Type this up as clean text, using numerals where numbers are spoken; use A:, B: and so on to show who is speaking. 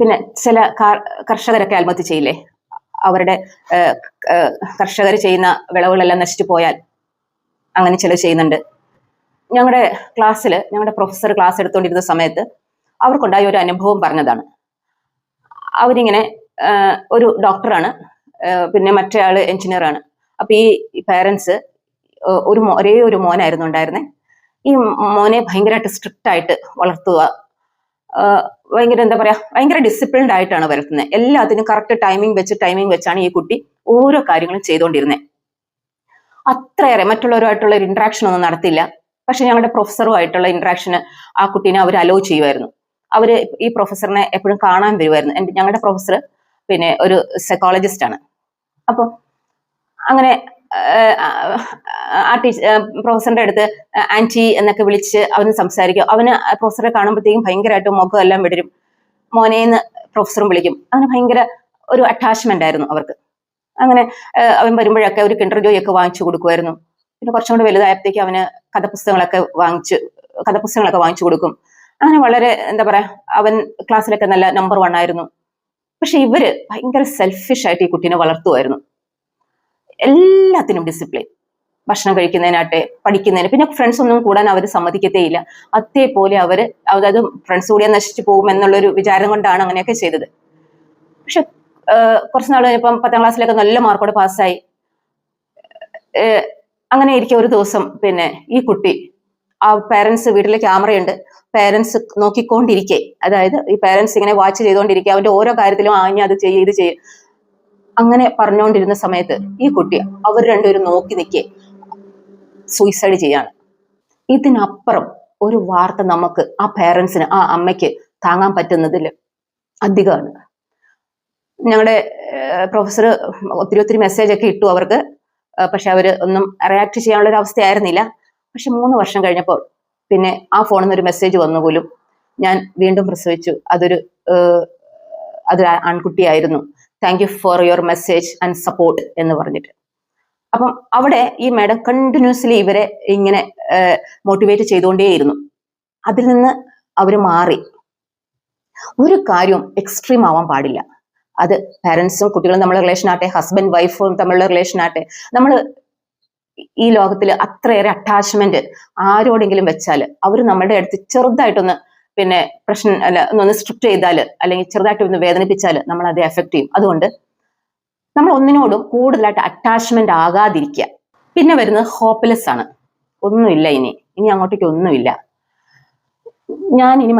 A: പിന്നെ ചില കർഷകരൊക്കെ ആത്മഹത്യ ചെയ്യില്ലേ, അവരുടെ കർഷകർ ചെയ്യുന്ന വിളവുകളെല്ലാം നശിച്ചു പോയാൽ അങ്ങനെ ചിലർ ചെയ്യുന്നുണ്ട്. ഞങ്ങളുടെ പ്രൊഫസർ ക്ലാസ് എടുത്തുകൊണ്ടിരുന്ന സമയത്ത് അവർക്കുണ്ടായ ഒരു അനുഭവം പറഞ്ഞതാണ്. അവരിങ്ങനെ ഒരു ഡോക്ടറാണ്, പിന്നെ മറ്റേ ആള് എഞ്ചിനീയറാണ്. അപ്പൊ ഈ പാരൻസ് ഒരേ ഒരു മോനായിരുന്നു ഉണ്ടായിരുന്നെ. ഈ മോനെ ഭയങ്കരമായിട്ട് സ്ട്രിക്റ്റ് ആയിട്ട് വളർത്തുക, ഭയങ്കര ഡിസിപ്ലിൻഡ് ആയിട്ടാണ് വളർത്തുന്നത്. എല്ലാത്തിനും കറക്റ്റ് ടൈമിംഗ് വെച്ചാണ് ഈ കുട്ടി ഓരോ കാര്യങ്ങളും ചെയ്തുകൊണ്ടിരുന്നത്. അത്രയേറെ മറ്റുള്ളവരുമായിട്ടുള്ള ഒരു ഇന്ററാക്ഷൻ ഒന്നും നടത്തില്ല. പക്ഷെ ഞങ്ങളുടെ പ്രൊഫസറുമായിട്ടുള്ള ഇന്ററാക്ഷന് ആ കുട്ടീനെ അവർ അലോ ചെയ്യുമായിരുന്നു. അവര് ഈ പ്രൊഫസറിനെ എപ്പോഴും കാണാൻ വരുമായിരുന്നു. ഞങ്ങളുടെ പ്രൊഫസർ പിന്നെ ഒരു സൈക്കോളജിസ്റ്റ് ആണ്. അപ്പോൾ അങ്ങനെ ആ പ്രൊഫസറിന്റെ അടുത്ത് ആന്റി എന്നൊക്കെ വിളിച്ച് അവന് സംസാരിക്കും. അവന് പ്രൊഫസറെ കാണുമ്പോഴത്തേക്കും ഭയങ്കരമായിട്ട് മുഖം എല്ലാം വിടരും. മോനേന്ന് പ്രൊഫസറും വിളിക്കും. അങ്ങനെ ഭയങ്കര ഒരു അറ്റാച്ച്മെന്റ് ആയിരുന്നു അവർക്ക്. അങ്ങനെ അവൻ വരുമ്പോഴൊക്കെ ഒരു കിൻഡർ ജോയ് ഒക്കെ വാങ്ങിച്ചു കൊടുക്കുമായിരുന്നു. പിന്നെ കുറച്ചും കൂടി വലുതായപ്പോഴത്തേക്ക് അവന് കഥപുസ്തകങ്ങളൊക്കെ വാങ്ങിച്ചു കൊടുക്കും. അങ്ങനെ വളരെ അവൻ ക്ലാസ്സിലൊക്കെ നല്ല നമ്പർ 1 ആയിരുന്നു. പക്ഷെ ഇവര് ഭയങ്കര സെൽഫിഷ് ആയിട്ട് ഈ കുട്ടീനെ വളർത്തുമായിരുന്നു. എല്ലാത്തിനും ഡിസിപ്ലിൻ, ഭക്ഷണം കഴിക്കുന്നതിനാട്ടെ, പഠിക്കുന്നതിന്. പിന്നെ ഫ്രണ്ട്സ് ഒന്നും കൂടാൻ അവർ സമ്മതിക്കത്തേയില്ല. അതേപോലെ അതായത് ഫ്രണ്ട്സ് കൂടിയാൽ നശിച്ചു പോകും എന്നുള്ളൊരു വിചാരം കൊണ്ടാണ് അങ്ങനെയൊക്കെ ചെയ്തത്. പക്ഷെ കുറച്ച് നാൾ കഴിഞ്ഞപ്പം 10ാം ക്ലാസ്സിലൊക്കെ നല്ല മാർക്കോടെ പാസ്സായി. അങ്ങനെ ഇരിക്കെ ഒരു ദിവസം പിന്നെ ഈ കുട്ടി പേരൻസ് വീട്ടിലെ ക്യാമറയുണ്ട്, പേരൻസ് നോക്കിക്കൊണ്ടിരിക്കെ, അതായത് ഈ പേരൻസ് ഇങ്ങനെ വാച്ച് ചെയ്തുകൊണ്ടിരിക്കുക, അവന്റെ ഓരോ കാര്യത്തിലും അത് ചെയ്യും ഇത് ചെയ്യും അങ്ങനെ പറഞ്ഞുകൊണ്ടിരുന്ന സമയത്ത് ഈ കുട്ടി അവർ രണ്ടുപേരും നോക്കി നിൽക്കെ സൂയിസൈഡ് ചെയ്യാണ്. ഇതിനപ്പുറം ഒരു വാർത്ത നമുക്ക് ആ പേരൻസിന്, ആ അമ്മയ്ക്ക് താങ്ങാൻ പറ്റുന്നതിൽ അധികമാണ്. ഞങ്ങളുടെ പ്രൊഫസർ ഒത്തിരി മെസ്സേജ് ഒക്കെ ഇട്ടു അവർക്ക്. പക്ഷെ അവർ ഒന്നും റിയാക്ട് ചെയ്യാനുള്ള ഒരു അവസ്ഥയായിരുന്നില്ല. പക്ഷെ 3 വർഷം കഴിഞ്ഞപ്പോൾ പിന്നെ ആ ഫോണിൽ നിന്ന് ഒരു മെസ്സേജ് വന്നു പോലും, ഞാൻ വീണ്ടും പ്രസവിച്ചു, അതൊരു ആൺകുട്ടിയായിരുന്നു, thank you for your message and support എന്ന് പറഞ്ഞിട്ട്. അപ്പം അവിടെ ഈ മാഡം കണ്ടിന്യൂസ്ലി ഇവരെ ഇങ്ങനെ മോട്ടിവേറ്റ് ചെയ്തുകൊണ്ടേയിരുന്നു. അതിൽ നിന്ന് അവർ മാറി. ഒരു കാര്യവും എക്സ്ട്രീം ആവാൻ പാടില്ല. അത് പാരൻസും കുട്ടികളും തമ്മിലുള്ള റിലേഷൻ ആട്ടെ, ഹസ്ബൻഡ് വൈഫും തമ്മിലുള്ള റിലേഷൻ ആട്ടെ, നമ്മൾ ഈ ലോകത്തിൽ അത്രയേറെ അറ്റാച്ച്മെന്റ് ആരോടെങ്കിലും വെച്ചാൽ അവർ നമ്മളുടെ അടുത്ത് ചെറുതായിട്ടൊന്ന് പിന്നെ ഒന്ന് സ്ട്രിക്റ്റ് ചെയ്താൽ, അല്ലെങ്കിൽ ചെറുതായിട്ട് ഒന്ന് വേദനിപ്പിച്ചാൽ നമ്മൾ അത് എഫക്ട് ചെയ്യും. അതുകൊണ്ട് നമ്മൾ ഒന്നിനോടും കൂടുതലായിട്ട് അറ്റാച്ച്മെന്റ് ആകാതിരിക്കുക. പിന്നെ വരുന്നത് ഹോപ്പ്ലെസ് ആണ്. ഒന്നുമില്ല, ഇനി അങ്ങോട്ടേക്ക് ഒന്നുമില്ല, ഞാൻ ഇനി